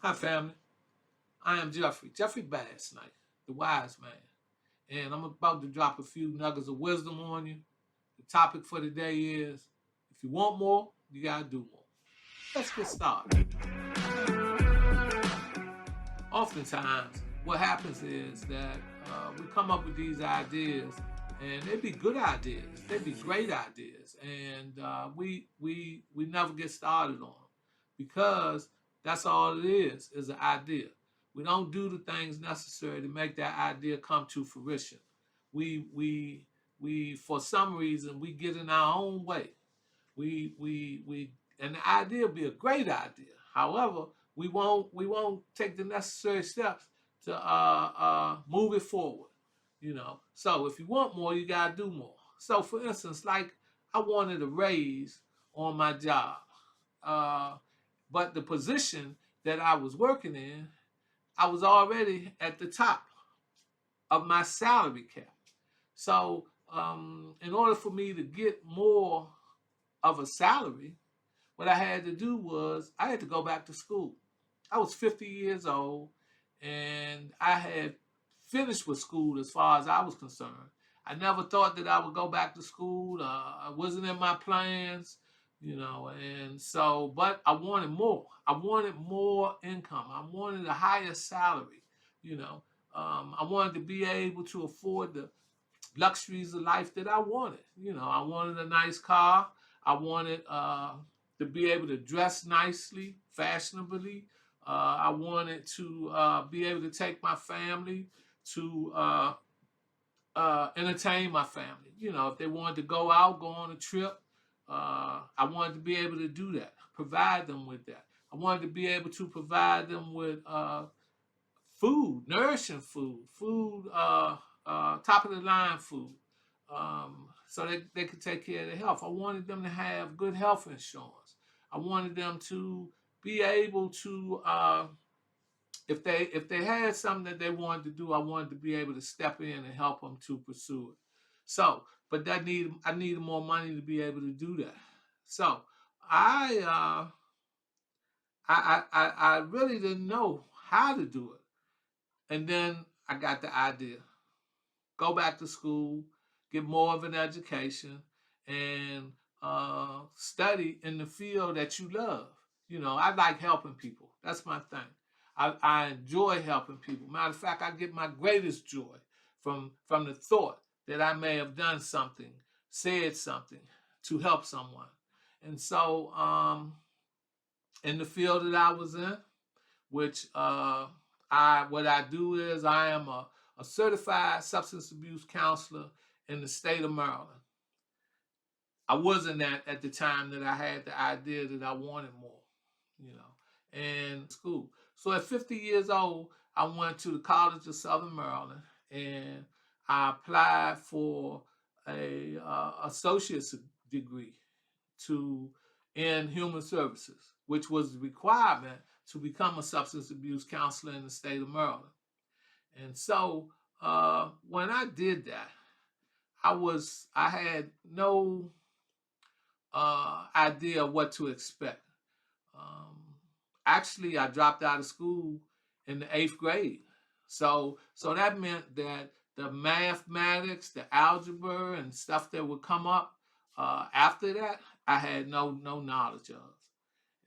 Hi, family. I am Jeffrey Bass Knight, the wise man. And I'm about to drop a few nuggets of wisdom on you. The topic for today is if you want more, you got to do more. Let's get started. Oftentimes, what happens is that we come up with these ideas, and they'd be good ideas, they'd be great ideas, and we never get started on them because that's all it is an idea. We don't do the things necessary to make that idea come to fruition. We we we for some reason we get in our own way. And the idea will be a great idea. However, we won't take the necessary steps to move it forward. So if you want more, you gotta do more. So for instance, like I wanted a raise on my job, uh, but the position that I was working in, I was already at the top of my salary cap. So in order for me to get more of a salary, what I had to do was I had to go back to school. I was 50 years old and I had finished with school as far as I was concerned. I never thought that I would go back to school. It wasn't in my plans, and so, but I wanted more. I wanted more income. I wanted a higher salary, you know. I wanted to be able to afford the luxuries of life that I wanted. I wanted a nice car. I wanted to be able to dress nicely, fashionably. I wanted to be able to take my family to entertain my family. If they wanted to go out, go on a trip, I wanted to be able to do that, provide them with that. I wanted to be able to provide them with food, nourishing food, top of the line food, so they could take care of their health. I wanted them to have good health insurance. I wanted them to be able to, if they had something that they wanted to do, I wanted to be able to step in and help them to pursue it. So, but I needed more money to be able to do that. So, I uh, I really didn't know how to do it. And then I got the idea: go back to school, get more of an education, and study in the field that you love. I like helping people. That's my thing. I enjoy helping people. Matter of fact, I get my greatest joy from the thought that I may have done something, said something to help someone. And so, in the field that I was in, which I what I do is I am a certified substance abuse counselor in the state of Maryland. I wasn't at the time that I had the idea that I wanted more, and school. So at 50 years old, I went to the College of Southern Maryland and I applied for a associate's degree to in human services, which was the requirement to become a substance abuse counselor in the state of Maryland. And so when I did that, I had no idea what to expect. Um, Actually, I dropped out of school in the eighth grade. So that meant that the mathematics, the algebra, and stuff that would come up after that, I had no knowledge of.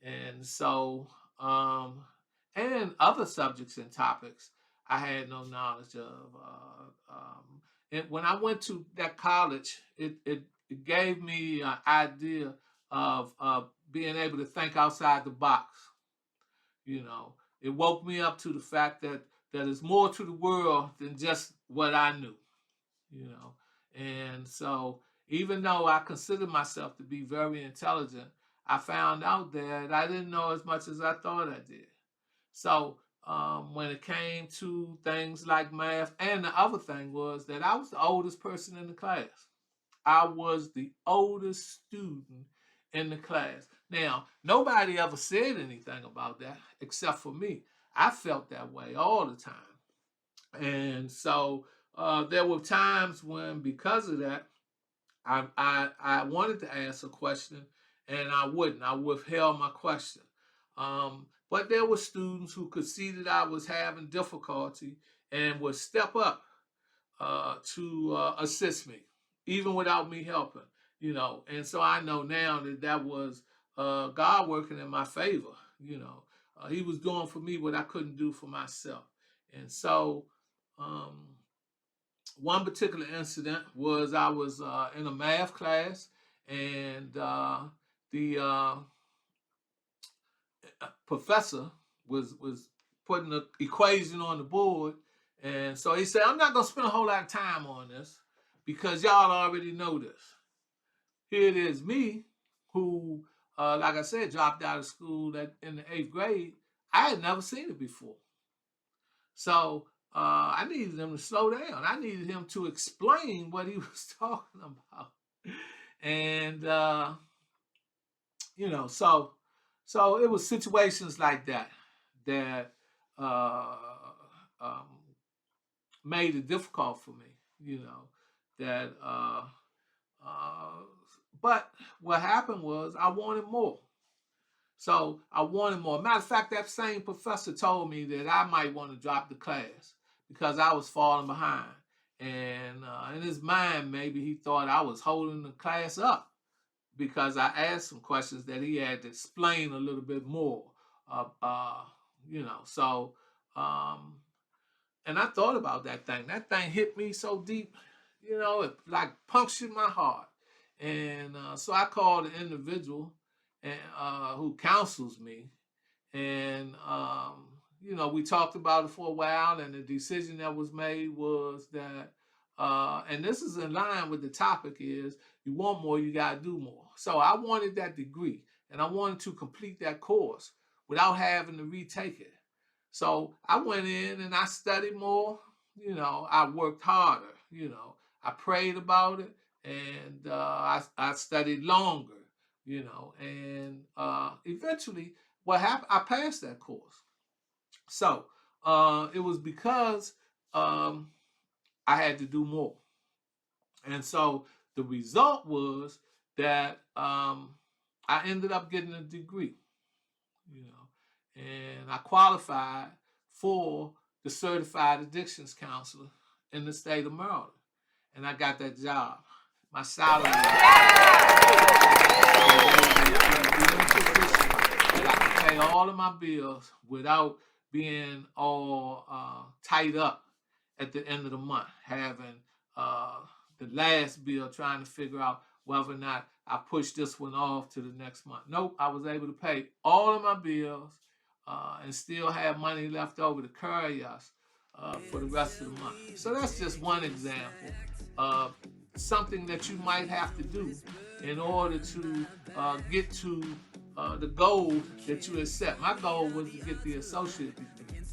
And so, and other subjects and topics, I had no knowledge of. And when I went to that college, it gave me an idea of being able to think outside the box. It woke me up to the fact that there's more to the world than just what I knew. you know. And so, even though I consider myself to be very intelligent, I found out that I didn't know as much as I thought I did. So, when it came to things like math, and the other thing was that I was the oldest person in the class. I was the oldest student in the class. Now, nobody ever said anything about that except for me. I felt that way all the time. And so there were times when, because of that, I wanted to ask a question and I wouldn't. I withheld my question. But there were students who could see that I was having difficulty and would step up to assist me, even without me helping, you know. And so I know now that that was God working in my favor, you know. He was doing for me what I couldn't do for myself. And so one particular incident was I was in a math class, and the professor was putting the equation on the board, and so he said, "I'm not gonna spend a whole lot of time on this because y'all already know this." Here it is, me, who, like I said, dropped out of school in the 8th grade. I had never seen it before, so I needed him to slow down. I needed him to explain what he was talking about, and you know, so it was situations like that that uh, um, made it difficult for me, you know, that uh, but what happened was I wanted more. So I wanted more. Matter of fact, that same professor told me that I might want to drop the class because I was falling behind. And in his mind, maybe he thought I was holding the class up because I asked some questions that he had to explain a little bit more. Uh, uh, you know, so, and I thought about that thing. That thing hit me so deep, you know, it like punctured my heart. And so I called an individual and, who counsels me. And, you know, we talked about it for a while, and the decision that was made was that, and this is in line with the topic, is you want more, you got to do more. So I wanted that degree, and I wanted to complete that course without having to retake it. So I went in and I studied more, you know, I worked harder, you know, I prayed about it, and I studied longer, you know, and eventually what happened, I passed that course. So it was because I had to do more. And so the result was that I ended up getting a degree, you know, and I qualified for the certified addictions counselor in the state of Maryland, and I got that job. My salary that I could pay all of my bills without being all tied up at the end of the month, having the last bill trying to figure out whether or not I push this one off to the next month. Nope, I was able to pay all of my bills and still have money left over to carry us for the rest of the month. So that's just one example of something that you might have to do in order to get to the goal that you had set. My goal was to get the associate degree.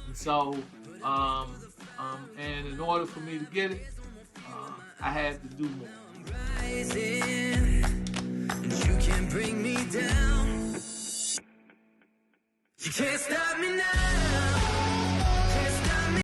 And so, and in order for me to get it, I had to do more. Rising, and you can't bring me down. You can't stop me now.